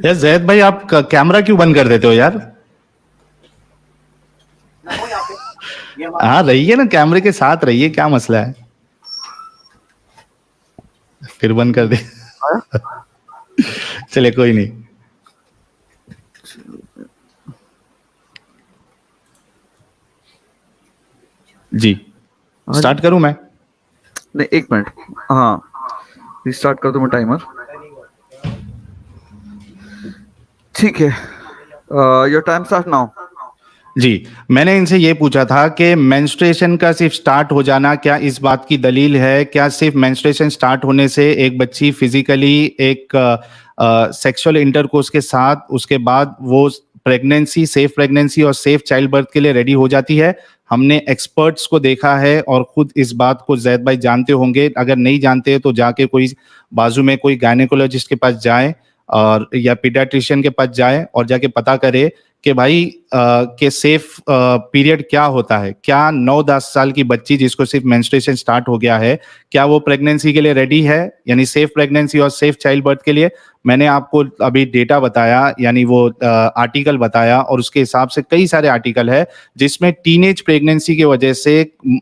यार जैद भाई, आप कैमरा क्यों बंद कर देते हो यार? हाँ रहिए ना, कैमरे के साथ रहिए, क्या मसला है? फिर बंद कर दे। चलिए कोई नहीं। जी स्टार्ट करूं मैं? नहीं, 1 मिनट। हाँ, रिस्टार्ट कर दूं मैं टाइमर? ठीक है, योर टाइम स्टार्ट नाउ। जी, मैंने इनसे ये पूछा था कि मेंस्ट्रुएशन का सिर्फ स्टार्ट हो जाना क्या इस बात की दलील है? क्या सिर्फ मेंस्ट्रुएशन स्टार्ट होने से एक बच्ची फिजिकली एक सेक्सुअल इंटरकोर्स के साथ उसके बाद वो प्रेगनेंसी, सेफ प्रेगनेंसी और सेफ चाइल्ड बर्थ के लिए रेडी हो जाती है? हमने एक्सपर्ट्स को देखा है और खुद इस बात को जैद भाई जानते होंगे। अगर नहीं जानते तो जाके कोई बाजू में कोई गायनेकोलॉजिस्ट के पास जाए और या पीडियाट्रिशियन के पास जाए और जाके पता करे कि भाई के सेफ पीरियड क्या होता है। क्या 9-10 साल की बच्ची जिसको सिर्फ मेंस्ट्रुएशन स्टार्ट हो गया है, क्या वो प्रेगनेंसी के लिए रेडी है, यानी सेफ प्रेगनेंसी और सेफ चाइल्ड बर्थ के लिए? मैंने आपको अभी डेटा बताया, यानी वो आर्टिकल बताया, और उसके हिसाब से कई सारे आर्टिकल है जिसमें टीनेज प्रेगनेंसी की वजह से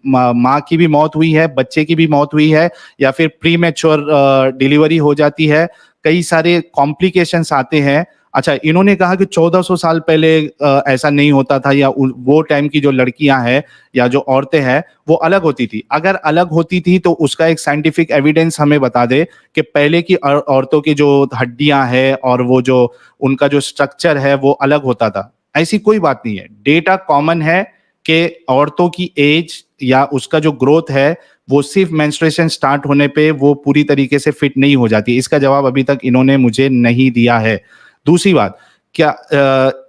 माँ की भी मौत हुई है, बच्चे की भी मौत हुई है, या फिर प्री मैच्योर डिलीवरी हो जाती है, कई सारे कॉम्प्लिकेशंस आते हैं। अच्छा, इन्होंने कहा कि 1400 साल पहले ऐसा नहीं होता था, या वो टाइम की जो लड़कियां हैं या जो औरतें हैं वो अलग होती थी। अगर अलग होती थी तो उसका एक साइंटिफिक एविडेंस हमें बता दे कि पहले की औरतों की जो हड्डियां हैं और वो जो उनका जो स्ट्रक्चर है वो अलग होता था। ऐसी कोई बात नहीं है, डेटा कॉमन है कि औरतों की एज या उसका जो ग्रोथ है वो सिर्फ मेंस्ट्रुएशन स्टार्ट होने पे वो पूरी तरीके से फिट नहीं हो जाती। इसका जवाब अभी तक इन्होंने मुझे नहीं दिया है। दूसरी बात, क्या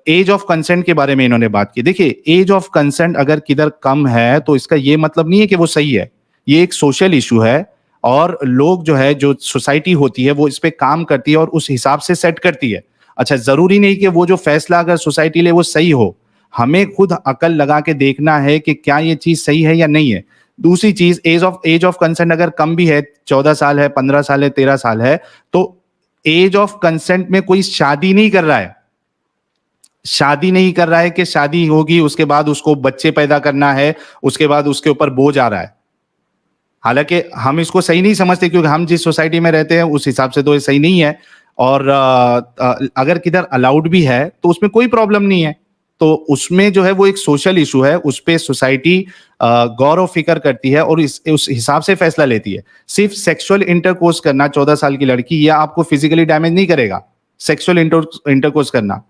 एज ऑफ कंसेंट के बारे में इन्होंने बात की। देखिए, एज ऑफ कंसेंट अगर किधर कम है तो इसका ये मतलब नहीं है कि वो सही है। ये एक सोशल इशू है और लोग जो है, जो सोसाइटी होती है वो इस पे काम करती है और उस हिसाब से सेट करती है। अच्छा, जरूरी नहीं कि वो जो फैसला अगर सोसाइटी ले वो सही हो। हमें खुद अकल लगा के देखना है कि क्या ये चीज सही है या नहीं है। दूसरी चीज, एज ऑफ कंसेंट अगर कम भी है, 14 साल है, 15 साल है, 13 साल है, तो एज ऑफ कंसेंट में कोई शादी नहीं कर रहा है। शादी नहीं कर रहा है कि शादी होगी उसके बाद उसको बच्चे पैदा करना है, उसके बाद उसके ऊपर बोझ आ रहा है। हालांकि हम इसको सही नहीं समझते क्योंकि हम जिस सोसाइटी में रहते हैं उस हिसाब से तो ये सही नहीं है। और अगर किधर अलाउड भी है तो उसमें कोई प्रॉब्लम नहीं है। तो उसमें जो है वो एक सोशल इशू है, उस पे सोसाइटी गौर और फिक्र करती है और उस हिसाब से फैसला लेती है। सिर्फ सेक्सुअल इंटरकोर्स करना 14 साल की लड़की, या आपको फिजिकली डैमेज नहीं करेगा सेक्सुअल इंटरकोर्स करना।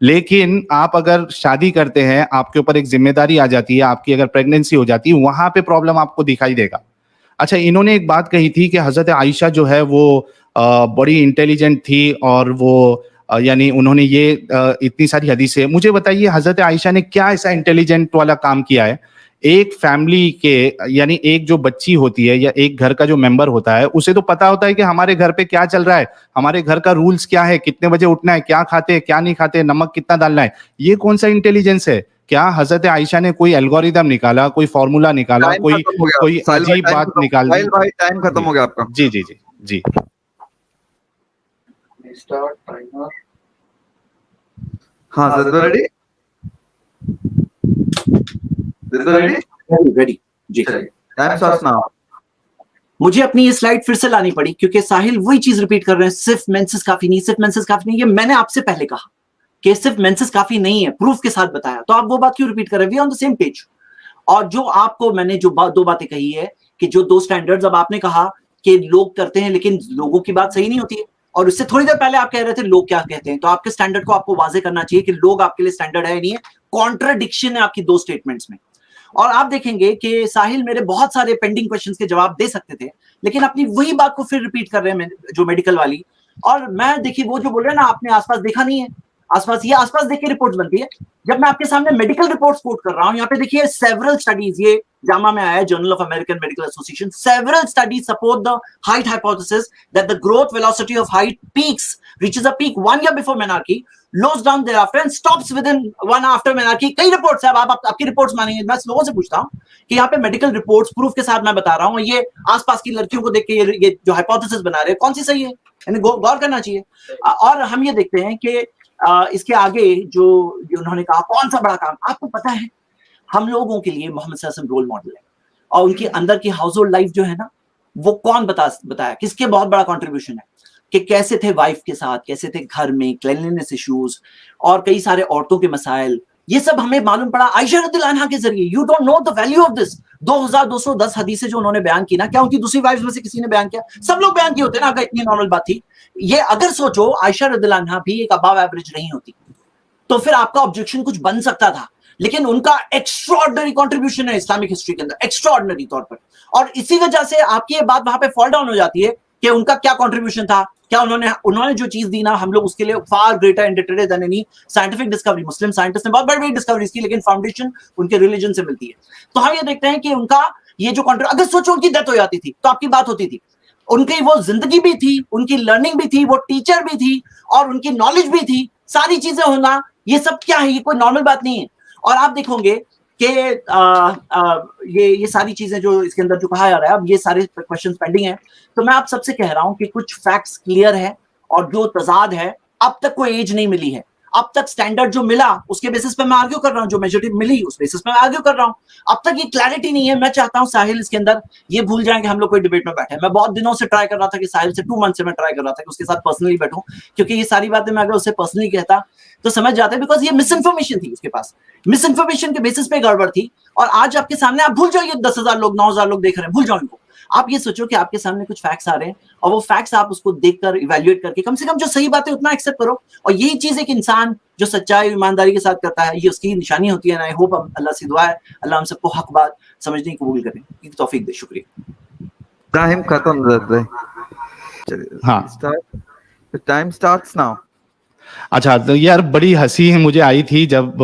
लेकिन आप अगर शादी करते हैं, आपके ऊपर एक जिम्मेदारी आ जाती है, आपकी अगर प्रेगनेंसी हो जाती है, वहां पे प्रॉब्लम आपको दिखाई देगा। अच्छा, इन्होंने एक बात कही थी कि हजरत आयशा जो है वो बड़ी इंटेलिजेंट थी और वो यानी उन्होंने ये इतनी सारी हदीसें। मुझे बताइए, हजरत आयशा ने क्या ऐसा इंटेलिजेंट वाला काम किया है? एक फैमिली के, यानी एक जो बच्ची होती है या एक घर का जो मेंबर होता है, उसे तो पता होता है कि हमारे घर पे क्या चल रहा है, हमारे घर का रूल्स क्या है, कितने बजे उठना है, क्या खाते हैं क्या नहीं खाते, नमक कितना डालना है। ये कौन सा इंटेलिजेंस है? क्या हजरत आयशा ने कोई एल्गोरिदम निकाला, कोई फॉर्मूला निकाला, कोई अजीब बात निकाल दी? भाई टाइम खत्म हो गया आपका। जी जी जी जी। Start timer. हाँ सर, रेडी? रेडी जी। Time start now. मुझे अपनी ये स्लाइड फिर से लानी पड़ी क्योंकि साहिल वही चीज रिपीट कर रहे हैं, सिर्फ मेंसेस काफी नहीं, सिर्फ मेंसेस काफी नहीं। ये मैंने आपसे पहले कहा कि सिर्फ मेंसेस काफी नहीं है, प्रूफ के साथ बताया, तो आप वो बात क्यों रिपीट कर रहे हैं? We on the same page. और जो आपको मैंने जो दो बातें कही है कि जो 2 स्टैंडर्ड्स, अब आपने कहा कि लोग करते हैं लेकिन लोगों की बात सही नहीं होती है, और उससे थोड़ी देर पहले आप कह रहे थे लोग क्या कहते हैं। तो आपके स्टैंडर्ड को आपको वाजे करना चाहिए कि लोग आपके लिए स्टैंडर्ड है नहीं है। कॉन्ट्राडिक्शन है आपकी 2 स्टेटमेंट्स में। और आप देखेंगे कि साहिल मेरे बहुत सारे पेंडिंग क्वेश्चंस के जवाब दे सकते थे, लेकिन अपनी वही बात को फिर रिपीट कर रहे हैं जो मेडिकल वाली। और मैं देखिए वो जो बोल रहे हैं ना, आपने आसपास देखा नहीं है, आसपास ये आसपास देख के रिपोर्ट्स बनती है। जब मैं आपके सामने मेडिकल रिपोर्ट्स कोट कर रहा हूं, यहाँ पे देखिए सेवरल स्टडीज, ये जामा में आया है, journal of American medical association, several studies support the height hypothesis that the growth velocity of height peaks reaches a peak 1 year before menarche, lows down thereafter and stops within 1 after menarche। कई reports है, अब आप आपकी reports मानेंगे। मैं लोगों से पूछता हूं कि यहाँ पे मेडिकल रिपोर्ट्स प्रूफ के साथ मैं बता रहा हूं, ये आसपास की लड़कियों को देख के ये जो हाइपोथेसिस बना रहे हैं, कौन सी सही है? यानी गौर करना चाहिए। और हम ये देखते हैं कि इसके आगे जो उन्होंने कहा कौन सा बड़ा काम, आपको पता है हम लोगों के लिए मोहम्मद सल्लल्लाहु अलैहि वसल्लम रोल मॉडल है, और उनके अंदर की हाउस होल्ड लाइफ जो है ना, वो कौन बताया किसके बहुत बड़ा कंट्रीब्यूशन है कि कैसे थे वाइफ के साथ, कैसे थे घर में, क्लीनलीनेस इश्यूज और कई सारे औरतों के मसाइल, ये सब हमें मालूम पड़ा आयशा रदियल्लाहु अन्हा के जरिए। You don't know the value of this. 2210 हदीसें जो उन्होंने बयान की ना, क्या उनकी दूसरी वाइफ में से किसी ने बयान किया? सब लोग बयान किए होते ना, अगर इतनी नॉर्मल बात थी। ये अगर सोचो आयशा रदियल्लाहु अन्हा भी एक अबव एवरेज नहीं होती, तो फिर आपका ऑब्जेक्शन कुछ बन सकता था, लेकिन उनका एक्स्ट्राऑर्डिनरी कंट्रीब्यूशन है इस्लामिक हिस्ट्री के अंदर, एक्स्ट्राऑर्डिनरी तौर पर। और इसी वजह से आपकी ये बात वहां पे फॉल डाउन हो जाती है कि उनका क्या कंट्रीब्यूशन था, क्या उन्होंने जो चीज दी ना, हम लोग उसके लिए far greater indebted than any scientific discovery. Muslim scientist ने बहुत बड़ी बड़ी डिस्कवरीज की, लेकिन फाउंडेशन उनके रिलीजन से मिलती है। तो हम ये देखते हैं कि उनका ये जो अगर सोचो उनकी डेथ हो जाती थी तो आपकी बात होती थी। उनकी वो जिंदगी भी थी, उनकी लर्निंग भी थी, वो टीचर भी थी और उनकी नॉलेज भी थी, सारी चीजें होना, ये सब क्या है, ये कोई नॉर्मल बात नहीं है। और आप देखोगे कि ये सारी चीजें जो इसके अंदर जो कहा जा रहा है, अब ये सारे क्वेश्चंस पेंडिंग हैं, तो मैं आप सबसे कह रहा हूं कि कुछ फैक्ट्स क्लियर है और जो तजाद है, अब तक कोई एज नहीं मिली है, अब तक स्टैंडर्ड जो मिला उसके बेसिस पे मैं आर्ग्यू कर रहा हूं, जो मेजॉरिटी मिली उस बेसिस पे मैं आर्ग्यू कर रहा हूं। अब तक ये क्लैरिटी नहीं है। मैं चाहता हूं साहिल इसके अंदर ये भूल जाएं कि हम लोग कोई डिबेट में बैठे हैं। मैं बहुत दिनों से ट्राई कर रहा था कि साहिल से 2 मंथ से मैं ट्राई कर रहा था कि उसके साथ पर्सनली बैठूं, क्योंकि ये सारी बातें मैं अगर उससे पर्सनली कहता तो समझ जाते, बिकॉज ये मिस इन्फॉर्मेशन थी उसके पास, मिस इन्फॉर्मेशन के बेसिस पे गड़बड़ थी। और आज आपके सामने आप भूल जाओ ये 10,000 लोग 9,000 लोग देख रहे हैं, भूल जाओ इनको। आप ये सोचो कि आपके सामने कुछ फैक्ट्स आ रहे हैं और वो फैक्ट्स आप उसको देखकर इवैल्यूएट करके कम से कम जो सही बात है उतना एक्सेप्ट करो। और यही चीज एक इंसान जो सच्चाई ईमानदारी के साथ करता है, ये उसकी निशानी होती है। आई होप अल्लाह से दुआ है अल्लाह हम सबको हक बात समझने की कबूल करें, की तौफीक दे। शुक्रिया। टाइम खत्म रहता है, चलिए हाँ टाइम स्टार्ट्स नाउ। अच्छा, तो यार बड़ी हंसी मुझे आई थी जब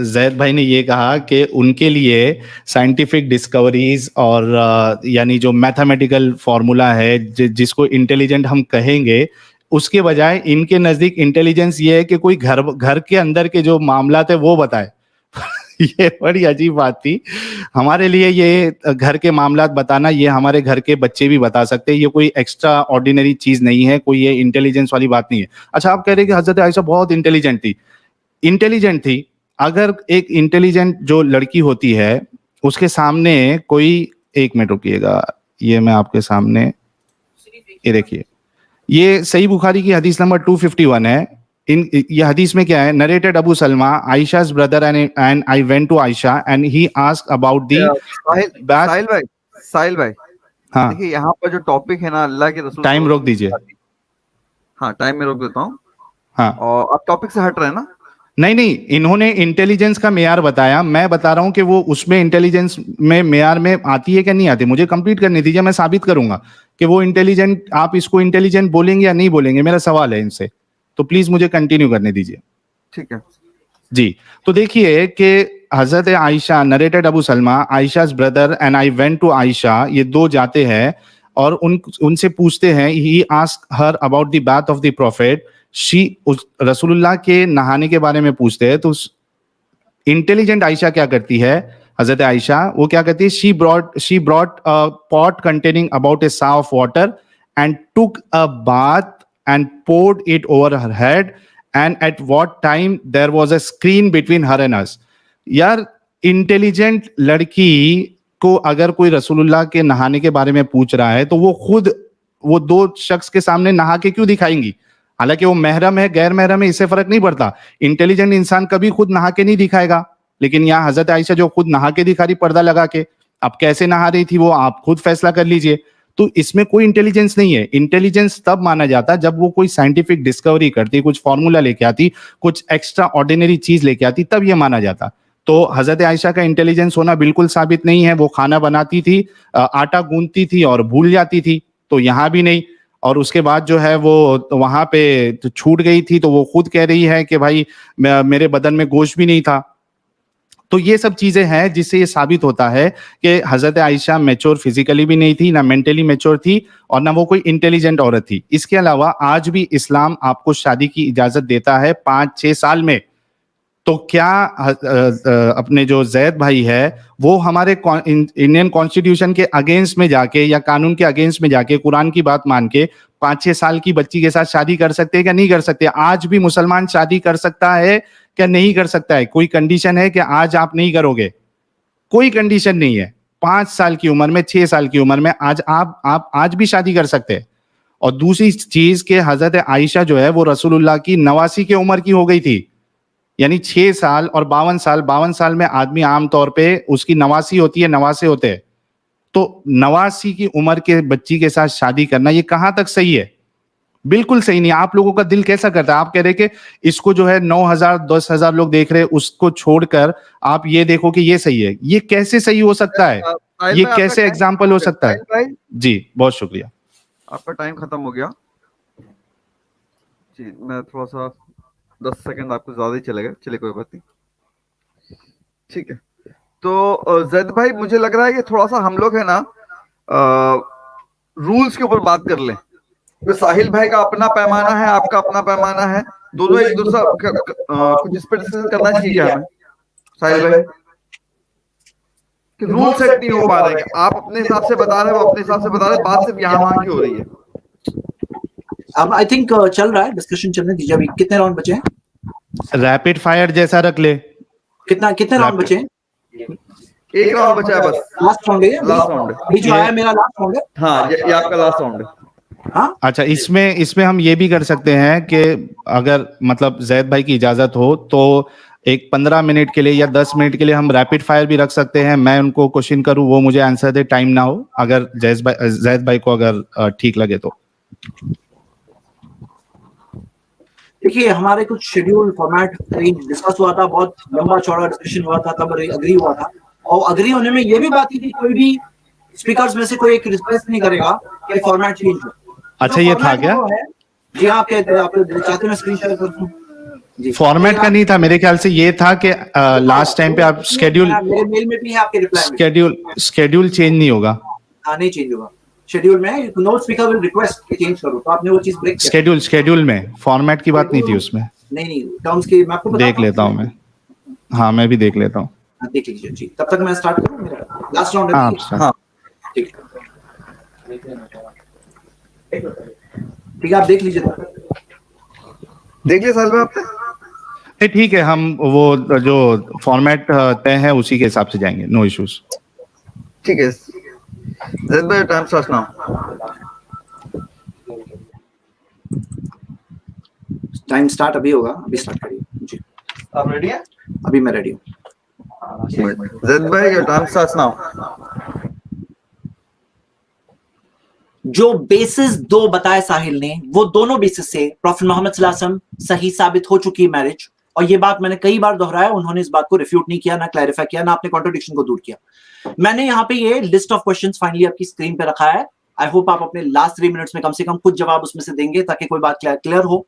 जैद भाई ने ये कहा कि उनके लिए साइंटिफिक डिस्कवरीज और यानी जो मैथमेटिकल फॉर्मूला है जिसको इंटेलिजेंट हम कहेंगे, उसके बजाय इनके नजदीक इंटेलिजेंस ये है कि कोई घर के अंदर के जो मामला थे वो बताए। ये बड़ी अजीब बात थी। हमारे लिए ये घर के मामलात बताना, ये हमारे घर के बच्चे भी बता सकते हैं, ये कोई एक्स्ट्रा ऑर्डिनरी चीज नहीं है, कोई ये इंटेलिजेंस वाली बात नहीं है। अच्छा, आप कह रहे हैं कि हजरत आयशा बहुत इंटेलिजेंट थी। अगर एक इंटेलिजेंट जो लड़की होती है उसके सामने कोई, एक मिनट रुकिएगा, ये मैं आपके सामने, ये देखिए, ये सही बुखारी की हदीस नंबर 251 है। ये हदीस में क्या है? Narrated Abu Salama, Aisha's brother and I went to Aisha and he asked about the साहिल भाई, हाँ देखिए यहाँ पर जो टॉपिक है ना, अल्लाह के रसूल, टाइम रोक दीजिए। हाँ टाइम में रोक देता हूँ। हाँ, और आप टॉपिक से हट रहे हैं ना? नहीं, इन्होंने इंटेलिजेंस का मेयार बताया, मैं बता रहा हूं कि वो उसमें इंटेलिजेंस में मेयार में आती है क्या नहीं आती। मुझे कंप्लीट करने दीजिए, मैं साबित करूंगा कि वो इंटेलिजेंट, आप इसको इंटेलिजेंट बोलेंगे या नहीं बोलेंगे, मेरा सवाल है इनसे। तो प्लीज मुझे कंटिन्यू करने दीजिए। ठीक है जी, तो देखिए कि हजरत Aisha, narrated Abu Salama, Aisha's brother and I went to Aisha, ये दो जाते हैं और उनसे पूछते हैं, he ask her about the bath of the prophet, रसूलुल्लाह के नहाने के बारे में पूछते हैं। तो इंटेलिजेंट आयशा क्या करती है, हजरत आयशा वो क्या करती है, she brought a pot containing about a sa of water and took a bath and poured it over her head, and at what time there was a screen between her and us। यार, intelligent लड़की को अगर कोई रसूलुल्लाह के नहाने के बारे में पूछ रहा है तो वो खुद वो दो शख्स के सामने नहा के क्यों दिखाएंगी? हालांकि वो महरम है गैर महरम है, इससे फर्क नहीं पड़ता। इंटेलिजेंट इंसान कभी खुद नहा के नहीं दिखाएगा, लेकिन यहाँ हजरत आयशा जो खुद नहा के दिखा रही, पर्दा लगा के। अब कैसे नहा रही थी वो आप खुद फैसला कर लीजिए। तो इसमें कोई इंटेलिजेंस नहीं है। इंटेलिजेंस तब माना जाता जब वो कोई साइंटिफिक डिस्कवरी करती, कुछ फॉर्मूला लेके आती, कुछ एक्स्ट्रा ऑर्डिनरी चीज लेके आती, तब ये माना जाता। तो हजरत आयशा का इंटेलिजेंस होना बिल्कुल साबित नहीं है। वो खाना बनाती थी, आटा गूंथती थी और भूल जाती थी, तो यहाँ भी नहीं। और उसके बाद जो है वो वहां पे छूट गई थी, तो वो खुद कह रही है कि भाई मेरे बदन में गोश्त भी नहीं था। तो ये सब चीजें हैं जिससे ये साबित होता है कि हजरत आयशा मैच्योर फिजिकली भी नहीं थी, ना मेंटली मैच्योर थी, और ना वो कोई इंटेलिजेंट औरत थी। इसके अलावा आज भी इस्लाम आपको शादी की इजाजत देता है 5-6 साल में। तो क्या अपने जो जैद भाई है वो हमारे इंडियन कॉन्स्टिट्यूशन के अगेंस्ट में जाके या कानून के अगेंस्ट में जाके कुरान की बात मान के 5-6 साल की बच्ची के साथ शादी कर सकते हैं क्या नहीं कर सकते? आज भी मुसलमान शादी कर सकता है क्या नहीं कर सकता है? कोई कंडीशन है कि आज आप नहीं करोगे? कोई कंडीशन नहीं है। 5 साल की उम्र में, 6 साल की उम्र में आज आप आज भी शादी कर सकते हैं। और दूसरी चीज के हजरत आयशा जो है वो रसूलुल्लाह की 89 की उम्र की हो गई थी, यानी 6 साल और 52 साल में आदमी आमतौर पे उसकी 89 होती है, 89 होते हैं। तो 89 की उम्र के बच्ची के साथ शादी करना ये कहां तक सही है? बिल्कुल सही नहीं। आप लोगों का दिल कैसा करता है? आप कह रहे कि इसको जो है 9,000 10,000 लोग देख रहे हैं, उसको छोड़कर आप ये देखो कि ये सही है। ये कैसे सही हो सकता है? ये कैसे एग्जाम्पल हो सकता है? जी बहुत शुक्रिया। आपका टाइम खत्म हो गया जी। मैं थोड़ा सा 10 सेकंड आपको ज्यादा ही चलेगा, चलिए कोई बात नहीं, ठीक है। तो जैद भाई मुझे लग रहा है कि थोड़ा सा हम लोग है ना रूल्स के ऊपर बात कर लें। तो साहिल भाई का अपना पैमाना है, आपका अपना पैमाना है, दोनों एक दूसरा कुछ इस पर डिस्कशन करना चाहिए क्या हमें साहिल भाई? कि रूल सेट नहीं हो पा रहे हैं, आप अपने हिसाब से बता रहे हो, अपने हिसाब से बता रहे, बात सिर्फ यहाँ वहां की हो रही है। अब आई थिंक चल रहा है, डिस्कशन चलने दीजिए। अभी कितने राउंड बचे हैं? रैपिड फायर जैसा रख ले। कितने राउंड बचे हैं? एक राउंड बचा है बस, लास्ट राउंड है। लास्ट राउंड है अभी जो आया मेरा लास्ट राउंड है। हाँ ये आपका लास्ट राउंड है। हाँ अच्छा, इसमें हम ये भी कर सकते हैं कि अगर मतलब जैद भाई की इजाजत हो तो एक 15 मिनट के लिए या 10 मिनट के लिए हम रैपिड फायर भी रख सकते हैं। मैं उनको क्वेश्चन करूं, वो मुझे आंसर दे, टाइम ना हो, अगर जैद भाई को अगर ठीक लगे तो। देखिए, हमारे कुछ शेड्यूल फॉर्मेट डिस्कस हुआ था, बहुत लंबा चौड़ा डिस्कशन हुआ था, तब अग्री हुआ था। और अग्री होने में ये भी बात थी कि कोई भी स्पीकर्स में से कोई एक रिक्वेस्ट नहीं करेगा कि फॉर्मेट चेंज हो। अच्छा, ये था क्या? जी हाँ, आप चाहते हैं स्क्रीन शेयर कर दूं? जी, फॉर्मेट का नहीं था मेरे ख्याल से, ये था कि लास्ट टाइम पे आप मेरे मेल में भी है आपके रिप्लाई में। स्केड्यूल चेंज नहीं होगा। हाँ, नहीं चेंज होगा। शेड्यूल में नो स्पीकर विल रिक्वेस्ट कि चेंज करो, तो आपने वो चीज ब्रेक किया। स्केड्यूल में फॉर्मेट की बात नहीं थी उसमें। नहीं टर्म्स की मैं आपको देख लेता हूँ मैं। हाँ, मैं भी देख लेता हूँ। देख लीजिए जी। तब तक मैं स्टार्ट करूँ, मेरा लास्ट राउंड है। हाँ ठीक है, आप देख लीजिए। देख लिया साल में आपने? ठीक है, हम वो जो फॉर्मेट तय है उसी के हिसाब से जाएंगे, नो इश्यूज। ठीक है, time start now. Time start अभी होगा, अभी स्टार्ट करिए जी। आप रेडी हैं? अभी मैं रेडी हूँ। जैद भाई योर टाइम स्टार्ट्स नाउ। जो बेसिस दो बताए साहिल ने, वो दोनों बेसिस से प्रॉफेट मोहम्मद सल्लल्लाहु अलैहि वसल्लम सही साबित हो चुकी है मैरिज। और ये बात मैंने कई बार दोहराया, उन्होंने इस बात को रिफ्यूट नहीं किया, ना क्लैरिफाई किया, ना अपने कॉन्ट्रडिक्शन को दूर किया। मैंने यहाँ पे ये लिस्ट ऑफ क्वेश्चंस फाइनली आपकी स्क्रीन पे रखा है। आई होप आप अपने लास्ट 3 मिनट्स में कम से कम कुछ जवाब उसमें से देंगे, ताकि कोई बात क्लियर हो।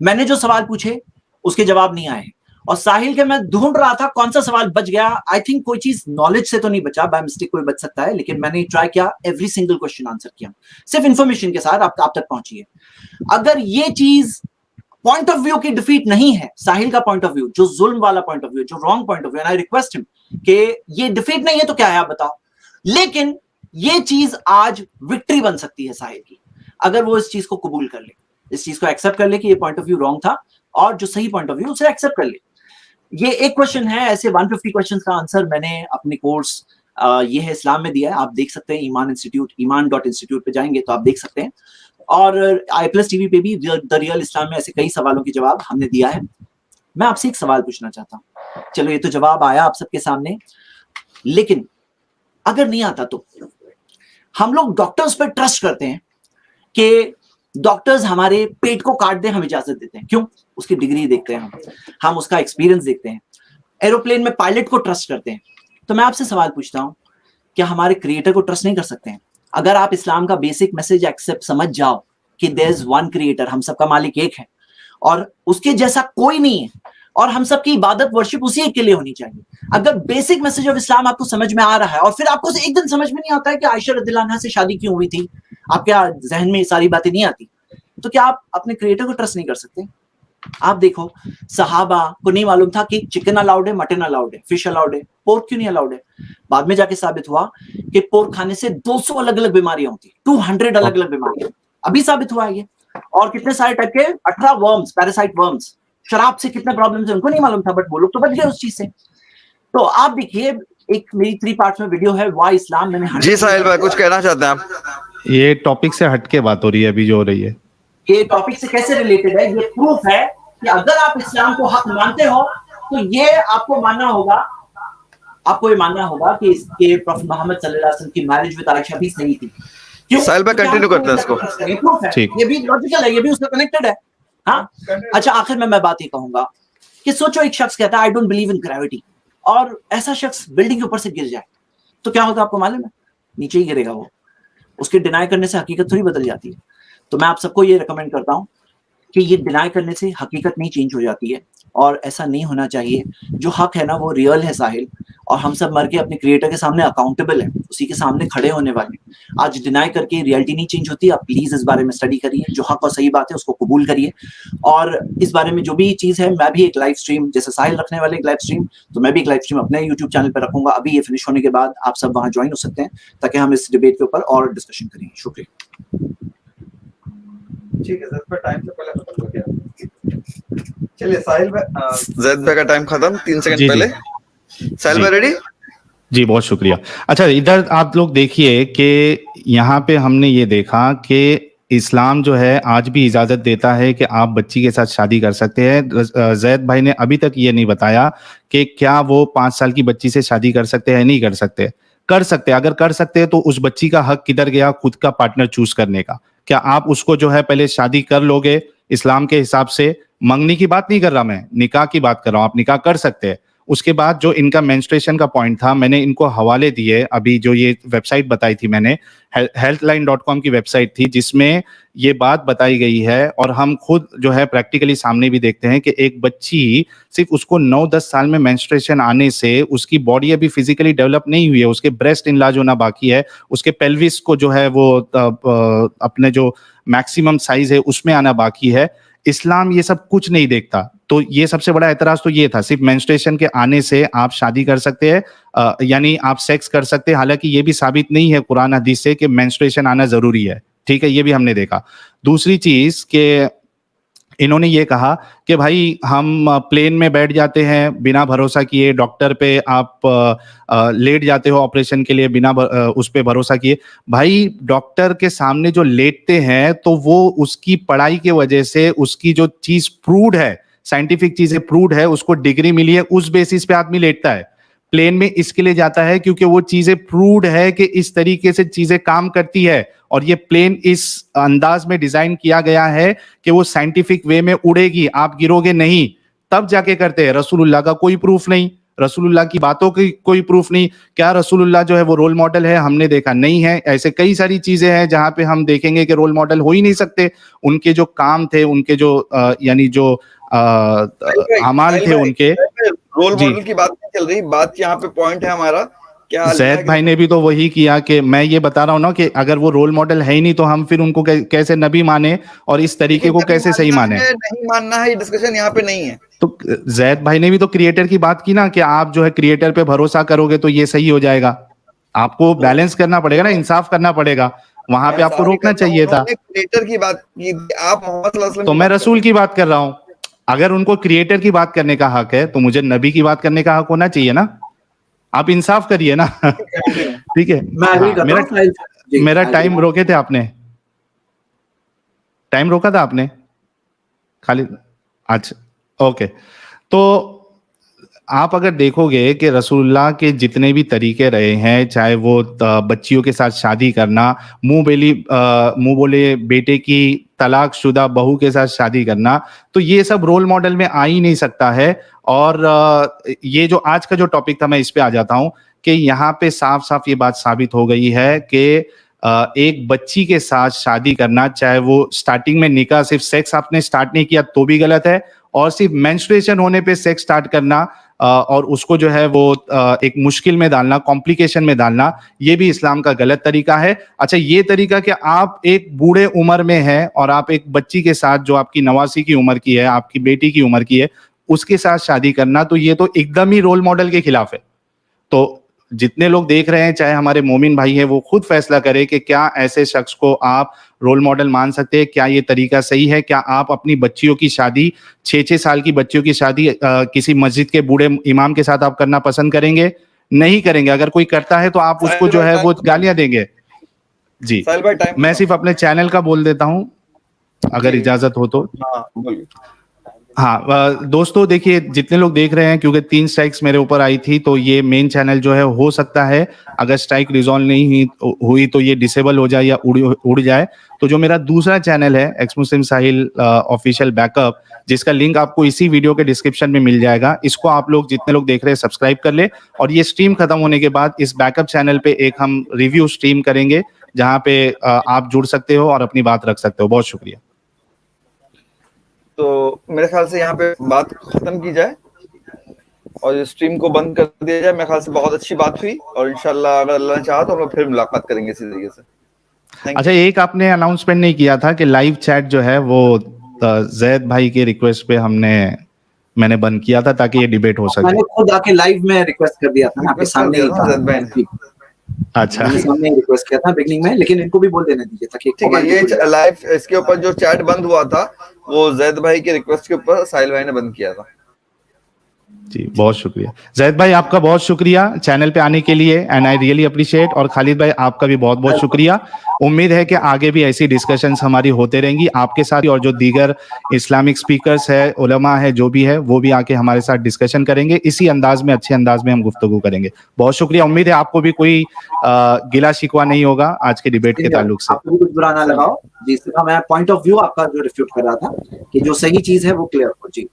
मैंने जो सवाल पूछे उसके जवाब नहीं आए, और साहिल के मैं ढूंढ रहा था कौन सा सवाल बच गया। आई थिंक कोई चीज नॉलेज से तो नहीं बचा, बाय मिस्टेक कोई बच सकता है, लेकिन मैंने ट्राई किया, एवरी सिंगल क्वेश्चन आंसर किया, सिर्फ इंफॉर्मेशन के साथ आप तक पहुंची है। अगर ये चीज पॉइंट ऑफ व्यू की डिफीट नहीं है, साहिल का पॉइंट ऑफ व्यू, जो जुल्म वाला पॉइंट ऑफ व्यू, जो wrong point of view, I request him कि ये डिफीट नहीं है तो क्या है आप बताओ। लेकिन ये चीज आज विक्ट्री बन सकती है साहिल की, अगर वो इस चीज को कबूल कर ले, इस चीज को एक्सेप्ट कर ले कि ये पॉइंट ऑफ व्यू रॉन्ग था, और जो सही पॉइंट ऑफ व्यू उसे एक्सेप्ट कर ले। ये एक क्वेश्चन है, ऐसे 150 क्वेश्चन का आंसर मैंने अपने कोर्स ये है इस्लाम में दिया है, आप देख सकते हैं। ईमान इंस्टीट्यूट, ईमान.इंस्टीट्यूट पे जाएंगे तो आप देख सकते हैं। और i+ टीवी पे भी द रियल इस्लाम में ऐसे कई सवालों के जवाब हमने दिया है। मैं आपसे एक सवाल पूछना चाहता हूँ, चलो ये तो जवाब आया आप सबके सामने, लेकिन अगर नहीं आता तो हम लोग डॉक्टर्स पर ट्रस्ट करते हैं कि डॉक्टर्स हमारे पेट को काट दें, हम इजाजत देते हैं। क्यों? उसकी डिग्री देखते हैं, हम उसका एक्सपीरियंस देखते हैं। एरोप्लेन में पायलट को ट्रस्ट करते हैं। तो मैं आपसे सवाल पूछता हूं, क्या हमारे क्रिएटर को ट्रस्ट नहीं कर सकते हैं? अगर आप इस्लाम का बेसिक मैसेज एक्सेप्ट समझ जाओ कि देयर इज वन क्रिएटर, हम सबका मालिक एक है और उसके जैसा कोई नहीं है, और हम सबकी इबादत वर्शिप उसी एक के लिए होनी चाहिए। अगर बेसिक मैसेज ऑफ इस्लाम आपको समझ में आ रहा है, और फिर आपको एक दिन समझ में नहीं आता है कि आयशा रज़ियल्लाहु अन्हा से शादी क्यों हुई थी, आपके जहन में सारी बातें नहीं आती, तो क्या आप अपने क्रिएटर को ट्रस्ट नहीं कर सकते? आप देखो, सहाबा को नहीं मालूम था कि चिकन अलाउड है, मटन अलाउड है, फिश अलाउड है, पोर्क क्यों नहीं अलाउड है। बाद में जाके साबित हुआ कि पोर्क खाने से 200 अलग अलग बीमारियां होती, 200 अलग अलग बीमारियां। अभी साबित हुआ है ये। और कितने सारे टाइप के 18 वर्म्स, पैरासाइट वर्म्स, शराब से कितने प्रॉब्लम है उनको नहीं मालूम था, बट वो लोग तो बच गए उस चीज से। तो आप देखिए, एक मेरी 3 पार्ट्स में वीडियो है वाई इस्लाम, मैंने जी साहिल भाई कुछ कहना चाहते हैं आप? ये टॉपिक से हटके बात हो रही है अभी जो हो रही है, ये टॉपिक से कैसे रिलेटेड है, ये प्रूफ है कि अगर आप इस्लाम को हक मानते हो तो ये आपको मानना होगा, आपको ये मानना होगा कि इसके प्रॉफेट मोहम्मद सल्लल्लाहु अलैहि वसल्लम की मैरिज विद आयशा भी सही थी। क्यों? साहिल भाई कंटिन्यू करते हैं इसको। प्रूफ है, ठीक। ये भी लॉजिकल है, ये भी उससे कनेक्टेड है। हाँ, अच्छा आखिर में मैं बात ये कहूंगा कि सोचो एक शख्स कहता है I don't believe in gravity, और ऐसा शख्स बिल्डिंग के ऊपर से गिर जाए तो क्या होगा आपको मालूम है? नीचे ही गिरेगा वो। उसके डिनाई करने से हकीकत थोड़ी बदल जाती है। तो मैं आप सबको ये रिकमेंड करता हूं कि ये डिनाई करने से हकीकत नहीं चेंज हो जाती है, और ऐसा नहीं होना चाहिए। जो हक है ना वो रियल है साहिल, और हम सब मर के अपने क्रिएटर के सामने अकाउंटेबल है, उसी के सामने खड़े होने वाले। आज डिनाई करके रियलिटी नहीं चेंज होती। आप प्लीज इस बारे में स्टडी करिए, जो हक और सही बात है उसको कबूल करिए, और इस बारे में जो भी चीज है, मैं भी एक लाइव स्ट्रीम जैसे साहिल रखने वाले एक लाइव स्ट्रीम, तो मैं भी एक लाइव स्ट्रीम अपने यूट्यूब चैनल पर रखूंगा। अभी ये फिनिश होने के बाद आप सब वहां ज्वाइन हो सकते हैं ताकि हम इस डिबेट के ऊपर और डिस्कशन करें। शुक्रिया। ठीक है सर, पर टाइम से पहले खत्म हो गया। चलिए साहिल भाई, जैद भाई का टाइम खत्म 3 सेकंड जी, पहले। जी। साहिल भाई रेडी? जी बहुत शुक्रिया। अच्छा इधर आप लोग देखिए कि यहाँ पे हमने ये देखा कि इस्लाम जो है आज भी इजाजत देता है कि आप बच्ची के साथ शादी कर सकते हैं। जैद भाई ने अभी तक ये नहीं बताया कि क्या वो 5 साल की बच्ची से शादी कर सकते हैं, नहीं कर सकते। कर सकते हैं, अगर कर सकते हैं तो उस बच्ची का हक किधर गया खुद का पार्टनर चूज करने का? क्या आप उसको जो है पहले शादी कर लोगे इस्लाम के हिसाब से? मंगनी की बात नहीं कर रहा मैं, निकाह की बात कर रहा हूँ। आप निकाह कर सकते हैं। उसके बाद जो इनका मेंस्ट्रुएशन का पॉइंट था, मैंने इनको हवाले दिए। अभी जो ये वेबसाइट बताई थी मैंने, healthline.com की वेबसाइट थी जिसमें ये बात बताई गई है, और हम खुद जो है प्रैक्टिकली सामने भी देखते हैं कि एक बच्ची सिर्फ उसको 9-10 साल में मेंस्ट्रुएशन आने से उसकी बॉडी अभी फिजिकली डेवलप नहीं हुई है, उसके ब्रेस्ट इनलार्ज होना बाकी है, उसके पेल्विस को जो है वो अपने जो मैक्सिमम साइज है उसमें आना बाकी है। इस्लाम ये सब कुछ नहीं देखता। तो ये सबसे बड़ा एतराज तो ये था, सिर्फ मेंस्ट्रुएशन के आने से आप शादी कर सकते हैं, यानी आप सेक्स कर सकते हैं। हालांकि ये भी साबित नहीं है कुरान हदीस से कि मेंस्ट्रुएशन आना जरूरी है, ठीक है, ये भी हमने देखा। दूसरी चीज कि इन्होंने ये कहा कि भाई हम प्लेन में बैठ जाते हैं बिना भरोसा किए, डॉक्टर पे आप लेट जाते हो ऑपरेशन के लिए बिना उस पे भरोसा किए। भाई डॉक्टर के सामने जो लेटते हैं तो वो उसकी पढ़ाई के वजह से उसकी जो चीज प्रूव्ड है, साइंटिफिक चीजें प्रूव्ड है, उसको डिग्री मिली है, उस बेसिस पे आदमी लेटता है। प्लेन में इसके लिए जाता है क्योंकि वो चीजें प्रूव्ड है कि इस तरीके से चीजें काम करती है, और ये प्लेन इस अंदाज में डिजाइन किया गया है कि वो साइंटिफिक वे में उड़ेगी, आप गिरोगे नहीं, तब जाके करते हैं। रसूलुल्लाह का कोई प्रूफ नहीं, रसूलुल्लाह की बातों की कोई प्रूफ नहीं। क्या रसूलुल्लाह जो है वो रोल मॉडल है? हमने देखा नहीं है। ऐसे कई सारी चीजें हैं जहां पे हम देखेंगे कि रोल मॉडल हो ही नहीं सकते। उनके जो काम थे, उनके जो यानी जो अमाल थे उनके, रोल मॉडल की बात नहीं चल रही, बात यहाँ पे पॉइंट है हमारा क्या। जैद भाई ने भी तो वही किया कि मैं ये बता रहा हूँ ना कि अगर वो रोल मॉडल है ही नहीं तो हम फिर उनको कैसे नबी माने और इस तरीके को कैसे सही माने? नहीं मानना है, डिस्कशन यहाँ पे नहीं है। तो जैद भाई ने भी तो क्रिएटर की बात की ना कि आप जो है क्रिएटर पे भरोसा करोगे तो ये सही हो जाएगा। आपको बैलेंस करना पड़ेगा ना, इंसाफ करना पड़ेगा, वहां पे आपको रोकना चाहिए था। क्रिएटर की बात की, आप मोहम्मद सल्लल्लाहु अलैहि वसल्लम तो मैं रसूल की बात कर रहा हूँ। अगर उनको क्रिएटर की बात करने का हक है तो मुझे नबी की बात करने का हक होना चाहिए ना। आप इंसाफ करिए ना। ठीक है, मेरा टाइम रोके थे आपने, टाइम रोका था आपने खाली। अच्छा ओके, तो आप अगर देखोगे कि रसूलुल्लाह के जितने भी तरीके रहे हैं, चाहे वो बच्चियों के साथ शादी करना, मुंह बोले बेटे की तलाक शुदा बहू के साथ शादी करना, तो ये सब रोल मॉडल में आ ही नहीं सकता है। और ये जो आज का जो टॉपिक था, मैं इस पे आ जाता हूं कि यहाँ पे साफ साफ ये बात साबित हो गई है कि एक बच्ची के साथ शादी करना, चाहे वो स्टार्टिंग में निकाह सिर्फ सेक्स आपने स्टार्ट नहीं किया तो भी गलत है, और सिर्फ मेंस्ट्रुएशन होने पे सेक्स स्टार्ट करना और उसको जो है वो एक मुश्किल में डालना, कॉम्प्लिकेशन में डालना, ये भी इस्लाम का गलत तरीका है। अच्छा, ये तरीका कि आप एक बूढ़े उम्र में हैं और आप एक बच्ची के साथ जो आपकी 89 की उम्र की है, आपकी बेटी की उम्र की है, उसके साथ शादी करना, तो ये तो एकदम ही रोल मॉडल के खिलाफ है। तो जितने लोग देख रहे हैं, चाहे हमारे मोमिन भाई है, वो खुद फैसला करे कि क्या ऐसे शख्स को आप रोल मॉडल मान सकते हैं, क्या ये तरीका सही है, क्या आप अपनी बच्चियों की शादी 6-6 साल की बच्चियों की शादी किसी मस्जिद के बूढ़े इमाम के साथ आप करना पसंद करेंगे? नहीं करेंगे। अगर कोई करता है तो आप उसको जो है वो गालियां देंगे। जी, साहिल भाई टाइम मैं सिर्फ अपने चैनल का बोल देता हूं, अगर इजाजत हो तो। हाँ बोलिए। हाँ दोस्तों, देखिए जितने लोग देख रहे हैं, क्योंकि 3 स्ट्राइक्स मेरे ऊपर आई थी, तो ये मेन चैनल जो है, हो सकता है अगर स्ट्राइक रिजॉल्व नहीं हुई तो ये डिसेबल हो जाए या उड़ जाए। तो जो मेरा दूसरा चैनल है, एक्स मुस्लिम साहिल ऑफिशियल बैकअप, जिसका लिंक आपको इसी वीडियो के डिस्क्रिप्शन में मिल जाएगा, इसको आप लोग जितने लोग देख रहे हैं सब्सक्राइब कर ले। और ये स्ट्रीम खत्म होने के बाद इस बैकअप चैनल पे एक हम रिव्यू स्ट्रीम करेंगे, जहाँ पे आप जुड़ सकते हो और अपनी बात रख सकते हो। बहुत शुक्रिया। तो मेरे ख्याल से यहाँ पे बात खत्म की जाए और इस स्ट्रीम को बंद कर दिया जाए। मेरे ख्याल से बहुत अच्छी बात हुई और इंशाल्लाह अगर अल्लाह ने चाहा तो हम लोग फिर मुलाकात करेंगे इसी तरीके से। अच्छा, एक आपने अनाउंसमेंट नहीं किया था कि लाइव चैट जो है वो जैद भाई के रिक्वेस्ट पे मैंने बंद किया था ताकि ये डिबेट हो सके। मैंने खुद आके लाइव में रिक्वेस्ट कर दिया था ना, आपके सामने ही था। जैद भाई ने। अच्छा, मैंने सामने ही रिक्वेस्ट किया था बिगनिंग में, लेकिन इनको भी बोल देने दीजिए ताकि ठीक है, ये लाइव इसके ऊपर जो चैट बंद हुआ था वो जैद भाई के रिक्वेस्ट के ऊपर साहिल भाई ने बंद किया था। जी बहुत शुक्रिया जैद भाई, आपका बहुत शुक्रिया चैनल पे आने के लिए, एंड आई रियली अप्रिशिएट। और खालिद भाई, आपका भी बहुत बहुत शुक्रिया। उम्मीद है कि आगे भी ऐसी डिस्कशंस हमारी होते रहेंगी आपके साथ, और जो दीगर इस्लामिक स्पीकर्स है, उलमा है, जो भी है, वो भी आके हमारे साथ डिस्कशन करेंगे। इसी अंदाज में, अच्छे अंदाज में हम गुफ्तगू करेंगे। बहुत शुक्रिया। उम्मीद है आपको भी कोई गिला शिकवा नहीं होगा आज के डिबेट के ताल्लुक से। आपको भी कुछ बुरा ना लगाओ जी, सिर्फ मैं पॉइंट ऑफ व्यू आपका जो रिफ्यूट कर रहा था कि जो सही चीज है वो क्लियर हो। जी